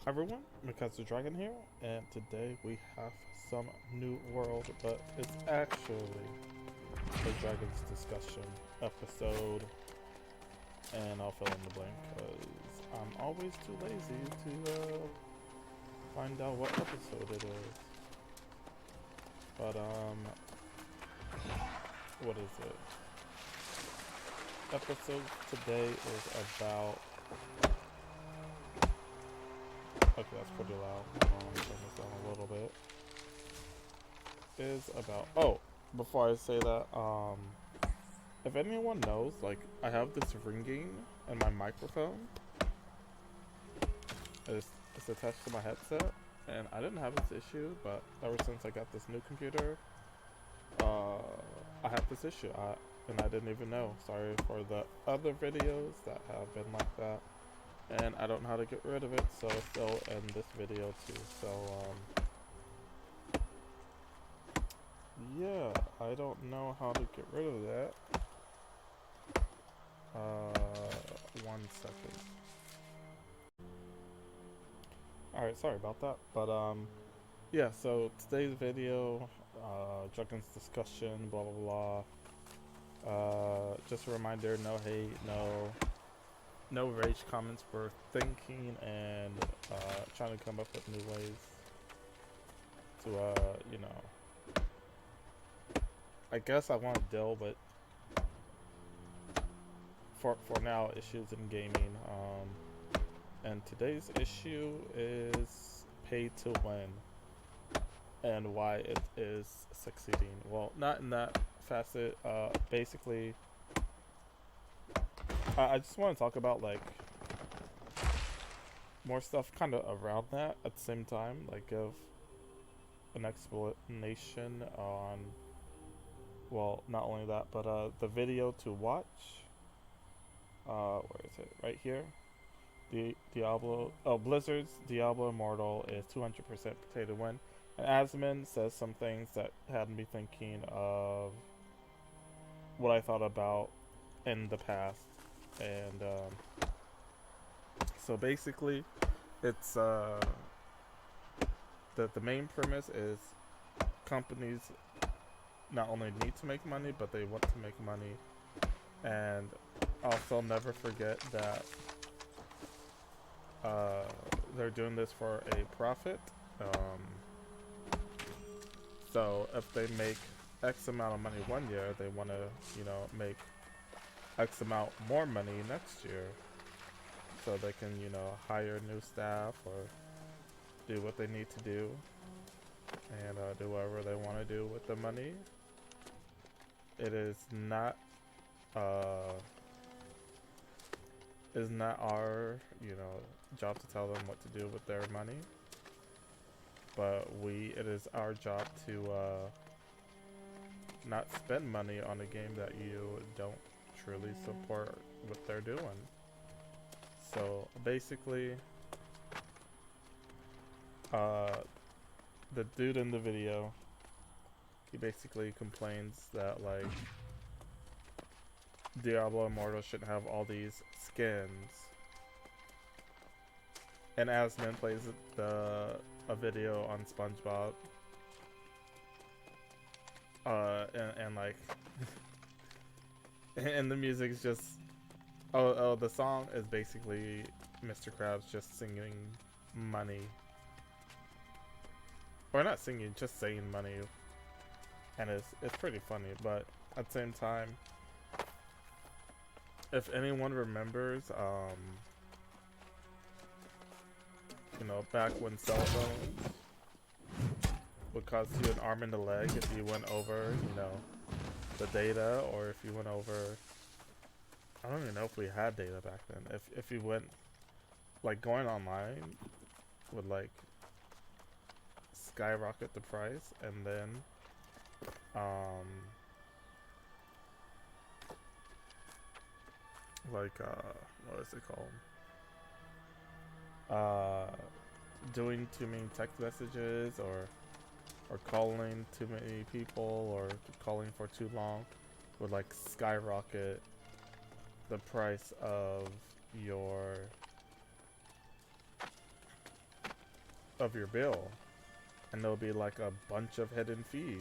Everyone, Mckaiser Dragon here, and today we have some new world, but it's actually a Dragons discussion episode, and I'll fill in the blank because I'm always too lazy to find out what episode it is. But what is it? Episode today is about. Okay, that's pretty loud. Let me turn this down a little bit. Is about. Oh, before I say that, if anyone knows, like, I have this ringing in my microphone. It's attached to my headset, and I didn't have this issue, but ever since I got this new computer, I have this issue, and I didn't even know. Sorry for the other videos that have been like that, and I don't know how to get rid of it, so it's still in this video too. So, yeah, I don't know how to get rid of that. 1 second. Alright, sorry about that. But, yeah, so today's video, Dragons discussion, blah, blah, blah. Just a reminder, no hate, no rage comments. We're thinking and, trying to come up with new ways to, I guess I want to deal with, for now, issues in gaming. And today's issue is pay to win and why it is succeeding. Well, not in that facet. Basically, I just want to talk about like more stuff kind of around that at the same time, like give an explanation on, well, not only that, but the video to watch. Where is it? Right here. Blizzard's Diablo Immortal is 200% pay to win. And Asmin says some things that had me thinking of what I thought about in the past. And so basically, it's the main premise is companies not only need to make money, but they want to make money. And also never forget that they're doing this for a profit. So if they make X amount of money one year, they want to, make X amount more money next year. So they can, hire new staff or do what they need to do and do whatever they want to do with the money. It is not our, job to tell them what to do with their money. But it is our job to not spend money on a game that you don't truly support what they're doing. So basically, the dude in the video, he basically complains that like Diablo Immortal shouldn't have all these skins. And Asmin plays a video on SpongeBob. And like, and the music's just, the song is basically Mr. Krabs just singing money. Or not singing, just saying money. And it's pretty funny, but at the same time, if anyone remembers, back when cell phones would cost you an arm and a leg if you went over, the data, or if you went over, I don't even know if we had data back then. If you went, like, going online would, like, skyrocket the price, and then, what is it called? Doing too many text messages or calling too many people or calling for too long would like skyrocket the price of your of your bill, and there'll be like a bunch of hidden fees.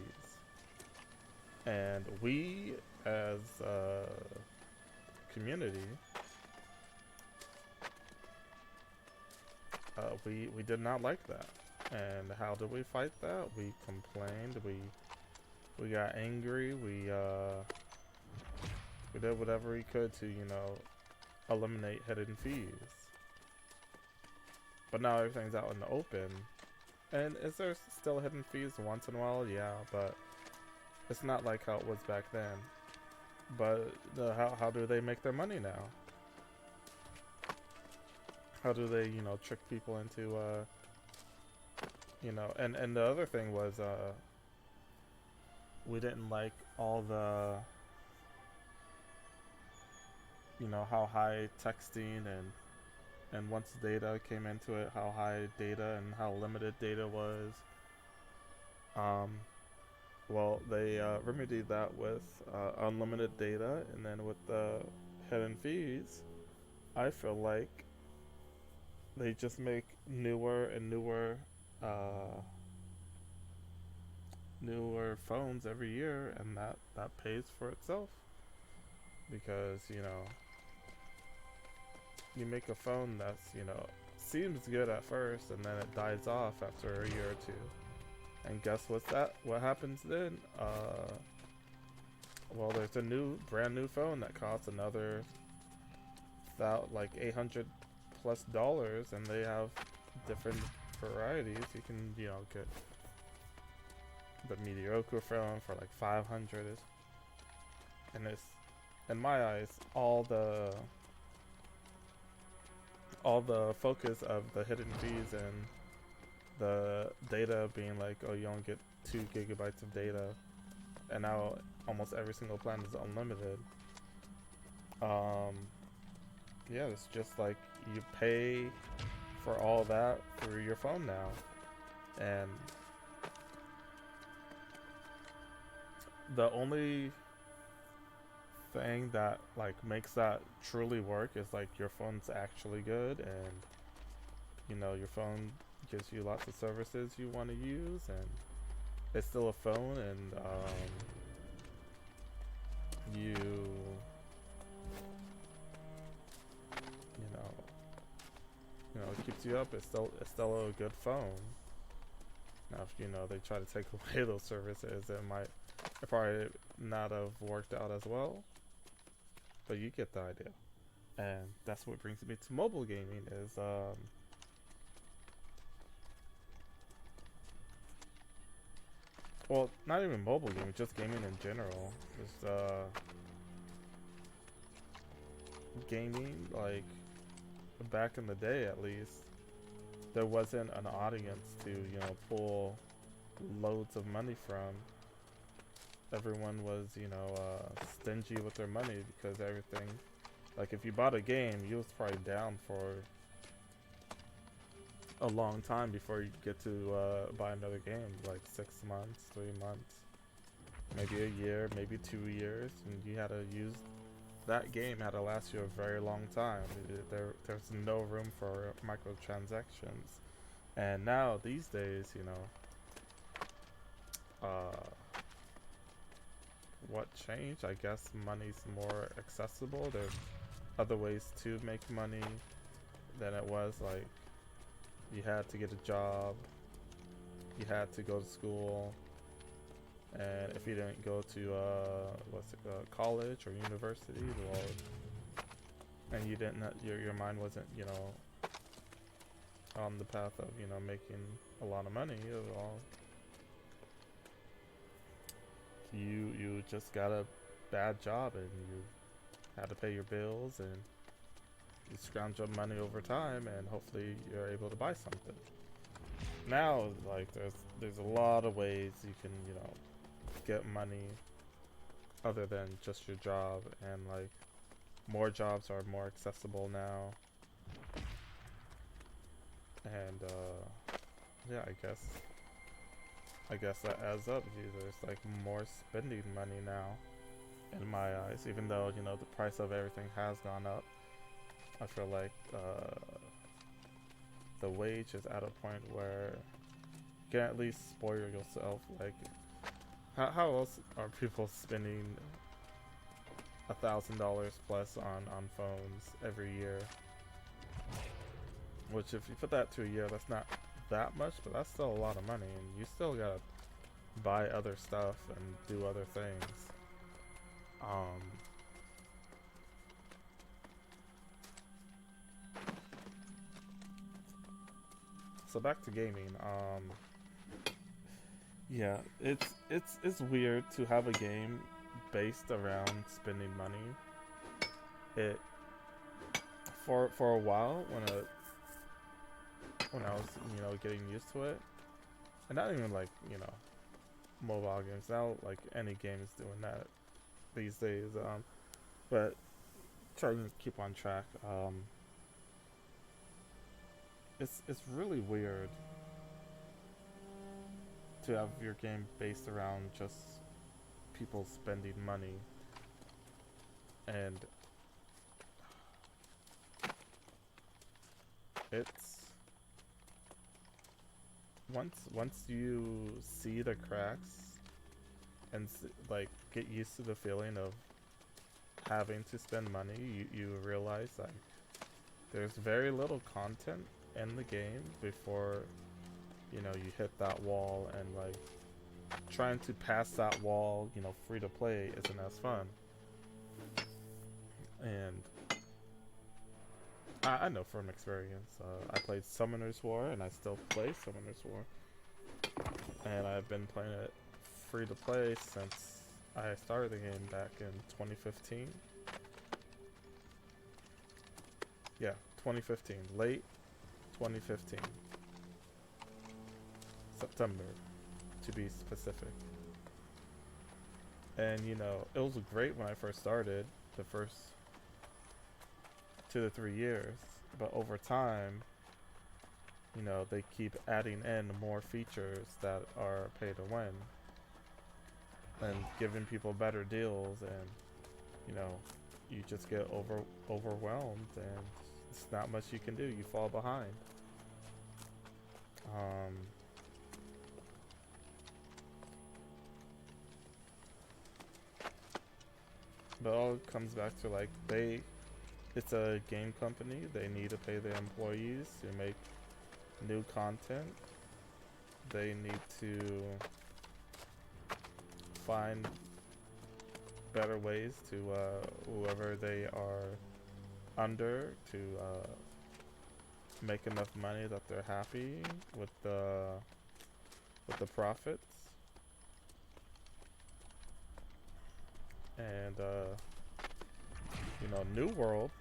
And we, as a community, we did not like that. And how did we fight that? We complained. We got angry. We did whatever we could to, you know, eliminate hidden fees. But now everything's out in the open. And is there still hidden fees once in a while? Yeah, but it's not like how it was back then. But how do they make their money now? How do they, you know, trick people into, you know, and the other thing was, we didn't like all the, you know, how high texting and once data came into it, how high data and how limited data was. Well, they remedied that with unlimited data, and then with the hidden fees, I feel like they just make newer and newer phones every year, and that pays for itself. Because, you know, you make a phone that's, you know, seems good at first, and then it dies off after a year or two. And guess what happens then? Well, there's a brand new phone that costs another like $800+ and they have different varieties. You can, you know, get the mediocre phone for like 500, and it's, in my eyes, all the focus of the hidden fees and the data being like, oh, you only get 2 gigabytes of data, and now almost every single plan is unlimited. Yeah, it's just like you pay for all that through your phone now. And the only thing that like makes that truly work is like your phone's actually good, and you know, your phone gives you lots of services you want to use, and it's still a phone, and you it keeps you up. It's still a good phone. Now, if you know they try to take away those services, it probably not have worked out as well. But you get the idea. And that's what brings me to mobile gaming is well, not even mobile gaming, just gaming in general. Just gaming, like back in the day at least, there wasn't an audience to, you know, pull loads of money from. Everyone was, you know, stingy with their money because everything, like if you bought a game, you was probably down for a long time before you get to buy another game, like 6 months, 3 months, maybe a year, maybe 2 years, and you had to use that game had to last you a very long time. There's no room for microtransactions. And now these days, you know, what changed? I guess money's more accessible. There's other ways to make money than it was. Like, you had to get a job, you had to go to school, and if you didn't go to college or university, well, and you didn't, your mind wasn't, you know, on the path of, you know, making a lot of money, well, you just got a bad job and you had to pay your bills, and you scrounge up money over time, and hopefully you're able to buy something. Now, like, there's a lot of ways you can, you know, get money other than just your job, and like more jobs are more accessible now. And yeah, I guess that adds up. There's like more spending money now in my eyes, even though, you know, the price of everything has gone up. I feel like the wage is at a point where you can at least spoil yourself. Like, how else are people spending $1,000 plus on phones every year? Which, if you put that to a year, that's not that much, but that's still a lot of money, and you still gotta buy other stuff and do other things. So back to gaming. Yeah, it's weird to have a game based around spending money. It for a while when I was getting used to it, and not even like mobile games now, like any game is doing that these days. But trying to keep on track. It's really weird to have your game based around just people spending money, and it's once you see the cracks and like get used to the feeling of having to spend money, you realize like there's very little content in the game before you hit that wall, and like trying to pass that wall free to play isn't as fun. And I know from experience. I played Summoner's War, and I still play Summoner's War, and I've been playing it free to play since I started the game back in 2015. Yeah, 2015, late 2015, September, to be specific. And it was great when I first started, the first 2 to 3 years, but over time, they keep adding in more features that are pay to win, and giving people better deals, and you just get overwhelmed, and it's not much you can do. You fall behind. But all it comes back to like it's a game company. They need to pay their employees to make new content. They need to find better ways to whoever they are under to make enough money that they're happy with the profits. And New World,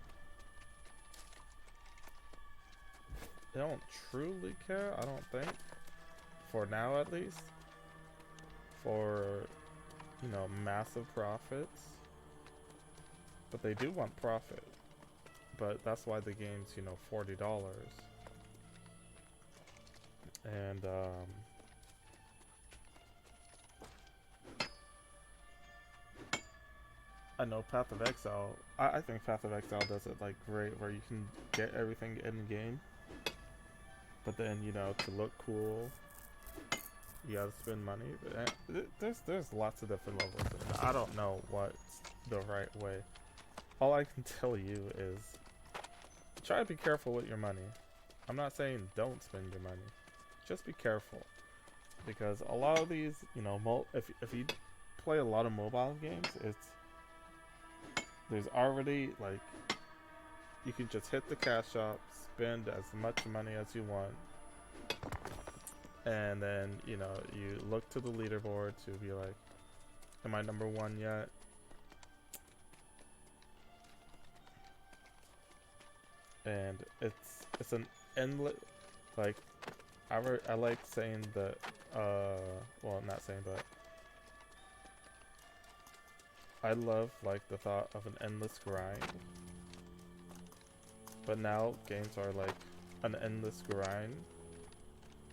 they don't truly care, I don't think, for now at least, for massive profits. But they do want profit, but that's why the game's $40. And I know Path of Exile. I think Path of Exile does it like great, where you can get everything in game, but then to look cool, you gotta spend money. But there's lots of different levels. I don't know what's the right way. All I can tell you is try to be careful with your money. I'm not saying don't spend your money. Just be careful, because a lot of these, if you play a lot of mobile games, there's already like you can just hit the cash shop, spend as much money as you want, and then you look to the leaderboard to be like, am I number one yet? And it's an endless, like, I like saying that, well, not saying, but I love like the thought of an endless grind. But now games are like an endless grind,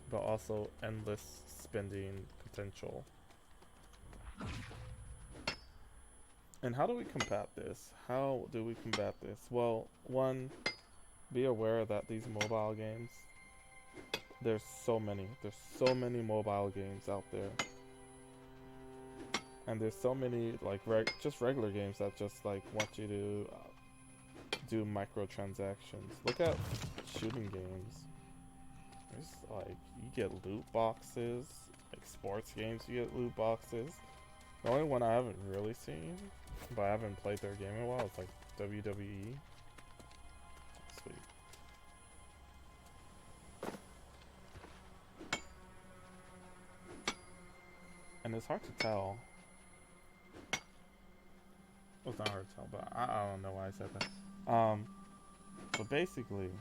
but also endless spending potential. And how do we combat this? How do we combat this? Well, one, be aware that these mobile games There's so many. There's so many mobile games out there. And there's so many like just regular games that just like want you to do microtransactions. Look at shooting games. There's like you get loot boxes. Like sports games, you get loot boxes. The only one I haven't really seen, but I haven't played their game in a while, is like WWE. Sweet. And it's hard to tell. Well, it's not hard to tell, but I don't know why I said that. But basically,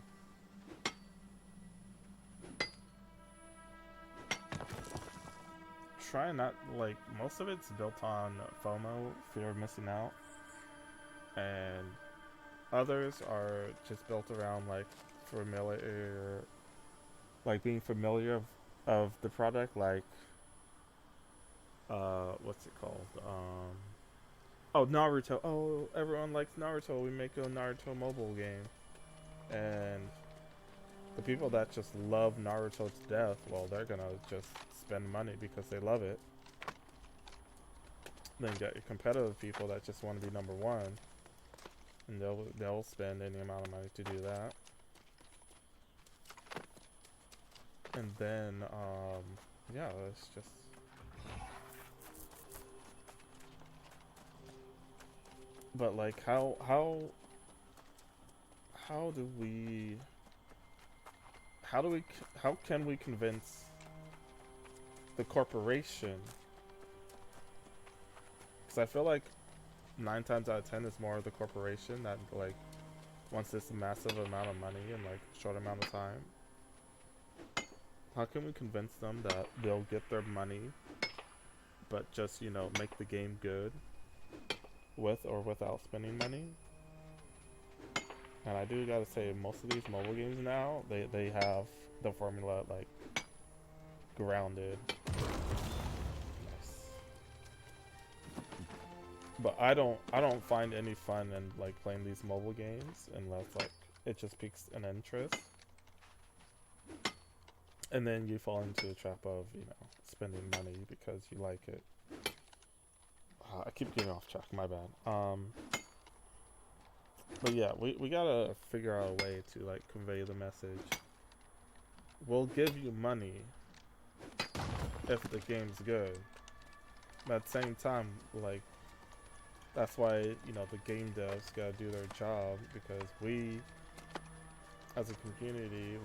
try not, like, most of it's built on FOMO, fear of missing out, and others are just built around, like, familiar, like, being familiar of the product, like, what's it called, oh, Naruto. Oh, everyone likes Naruto. We make a Naruto mobile game. And the people that just love Naruto to death, well, they're gonna just spend money because they love it. Then you got your competitive people that just want to be number one, and they'll spend any amount of money to do that. And then, yeah, it's just. But like, how can we convince the corporation? Because I feel like 9 times out of 10 is more of the corporation that like wants this massive amount of money in like a short amount of time. How can we convince them that they'll get their money, but just, you know, make the game good with or without spending money? And I do gotta say, most of these mobile games now, they have the formula like grounded. Nice. But I don't find any fun in like playing these mobile games unless like it just piques an interest. And then you fall into the trap of, you know, spending money because you like it. I keep getting off track, my bad. But yeah, we gotta figure out a way to like convey the message. We'll give you money if the game's good. But at the same time, like, that's why, you know, the game devs gotta do their job, because we, as a community,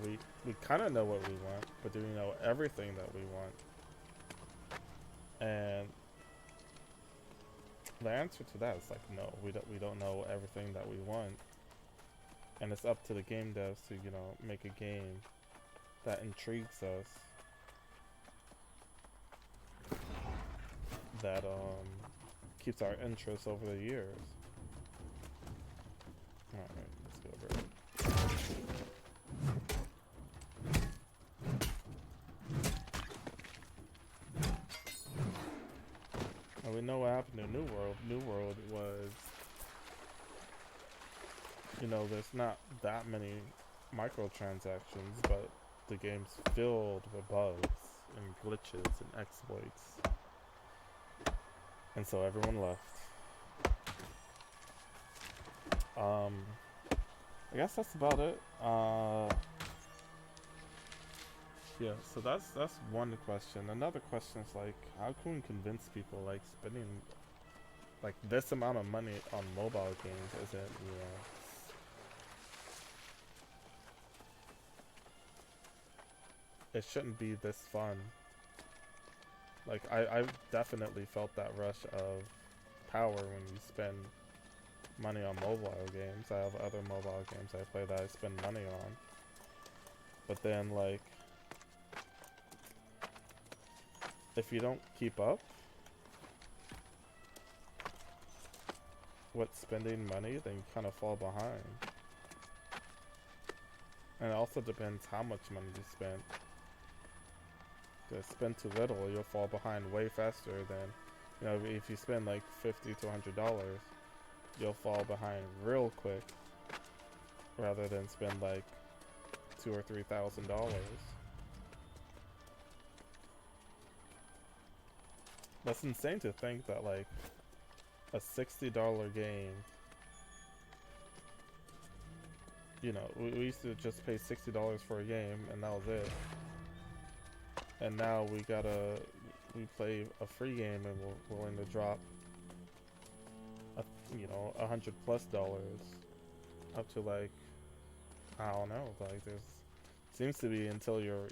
we kind of know what we want, but do we know everything that we want? And the answer to that is like no, we don't know everything that we want, and it's up to the game devs to, you know, make a game that intrigues us, that keeps our interest over the years. All right, let's go over it. And we know what happened to New World. New World was, you know, there's not that many microtransactions, but the game's filled with bugs and glitches and exploits. And so everyone left. I guess that's about it. Yeah, so that's one question. Another question is like, how can we convince people like spending like this amount of money on mobile games isn't, you know, it shouldn't be this fun. Like I've definitely felt that rush of power when you spend money on mobile games. I have other mobile games I play that I spend money on. But then like, if you don't keep up with spending money, then you kind of fall behind. And it also depends how much money you spend. If you spend too little, you'll fall behind way faster than, you know, if you spend like $50 to $100, you'll fall behind real quick, rather than spend like $2,000 or $3,000. That's insane to think that like a $60 game, you know, we used to just pay $60 for a game and that was it. And now we play a free game and we're willing to drop you know, $100+ up to like, I don't know, like there's seems to be until your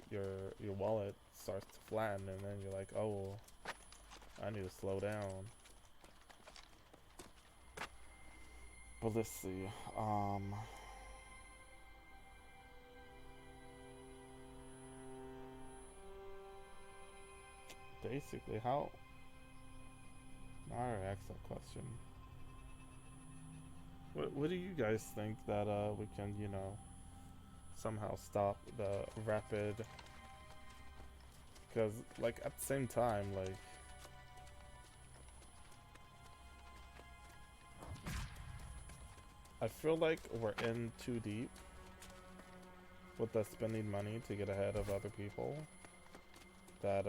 wallet starts to flatten and then you're like, oh, I need to slow down. But let's see. Basically, how? I already asked that question. What do you guys think that we can, you know, somehow stop the rapid? Because like at the same time, like I feel like we're in too deep with us spending money to get ahead of other people. That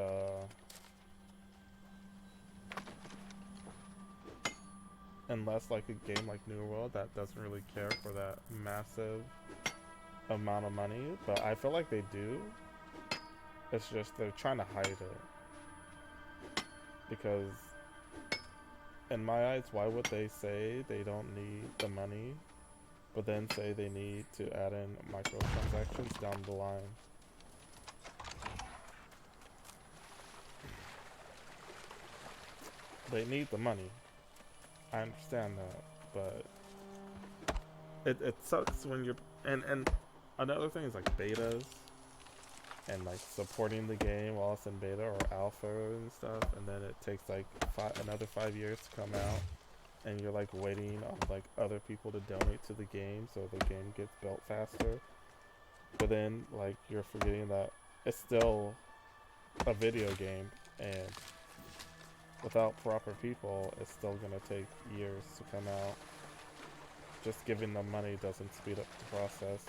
unless like a game like New World that doesn't really care for that massive amount of money, but I feel like they do. It's just they're trying to hide it. Because in my eyes, why would they say they don't need the money, but then say they need to add in microtransactions down the line? They need the money. I understand that, but it sucks when you're and another thing is like betas and like supporting the game while it's in beta or alpha and stuff, and then it takes like another 5 years to come out, and you're like waiting on like other people to donate to the game so the game gets built faster. But then like you're forgetting that it's still a video game, and without proper people, it's still gonna take years to come out. Just giving them money doesn't speed up the process.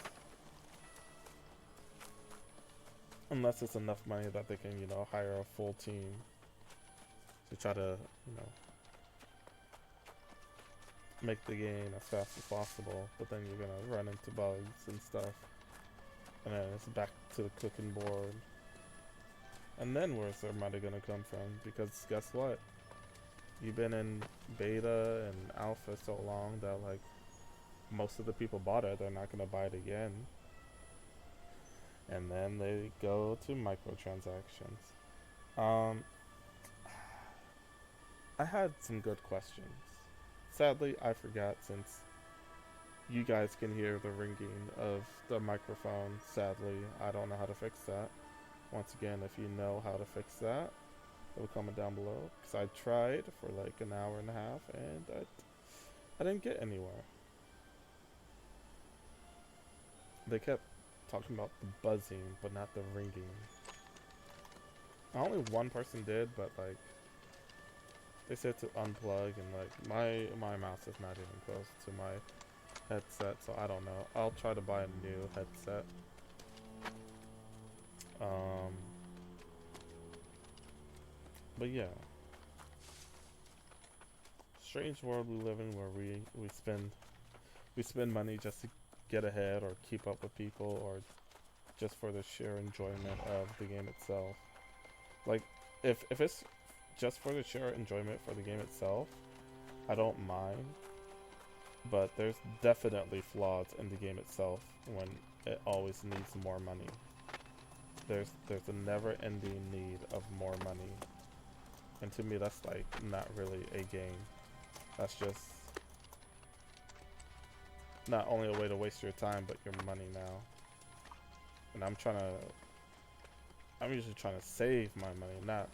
Unless it's enough money that they can, you know, hire a full team to try to, you know, make the game as fast as possible. But then you're gonna run into bugs and stuff. And then it's back to the cooking board. And then where's their money gonna come from? Because guess what? You've been in beta and alpha so long that like most of the people bought it, they're not gonna buy it again. And then they go to microtransactions. I had some good questions. Sadly, I forgot since you guys can hear the ringing of the microphone. Sadly, I don't know how to fix that. Once again, if you know how to fix that, it will comment down below. Because I tried for like an hour and a half and I didn't get anywhere. They kept talking about the buzzing, but not the ringing. Only one person did, but like they said to unplug, and like my mouse is not even close to my headset, so I don't know. I'll try to buy a new headset. But yeah, strange world we live in where we spend money just to get ahead or keep up with people or just for the sheer enjoyment of the game itself. Like if it's just for the sheer enjoyment for the game itself, I don't mind. But there's definitely flaws in the game itself when it always needs more money. There's a never-ending need of more money. And to me that's like not really a game. That's just not only a way to waste your time, but your money now. And I'm usually trying to save my money, not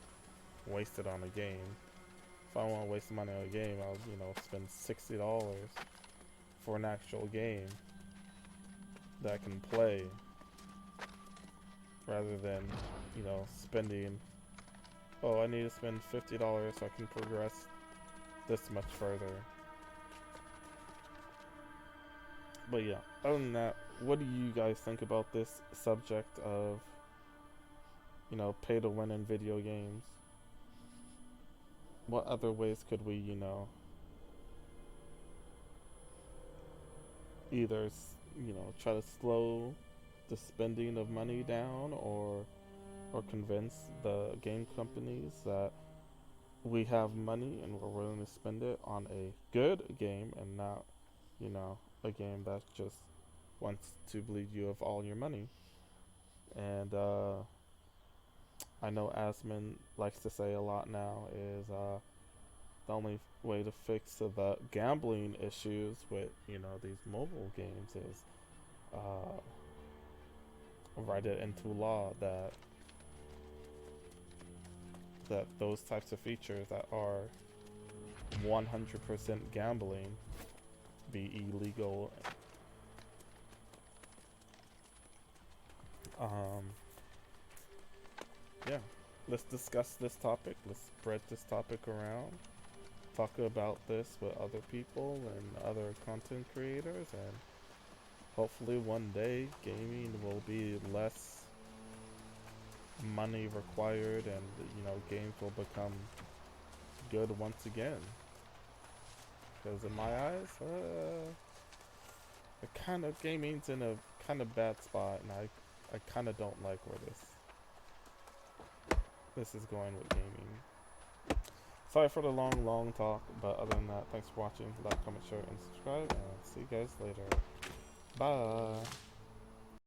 waste it on a game. If I want to waste money on a game, I'll, you know, spend $60 for an actual game that I can play, rather than, you know, spending, oh, I need to spend $50 so I can progress this much further. But yeah, other than that, what do you guys think about this subject of, you know, pay to win in video games? what other ways could we, either, try to slow the spending of money down, or convince the game companies that we have money and we're willing to spend it on a good game and not, a game that just wants to bleed you of all your money. And I know Asmon likes to say a lot now is the only way to fix the gambling issues with these mobile games is write it into law that those types of features that are 100% gambling be illegal. Um, yeah, let's discuss this topic. Let's spread this topic around. Talk about this with other people and other content creators, and hopefully one day gaming will be less money required, and games will become good once again. Because in my eyes, the kind of gaming's in a kind of bad spot, and I kind of don't like where this is going with gaming. Sorry for the long talk, but other than that, thanks for watching. Like, comment, share, and subscribe, and see you guys later. Bye.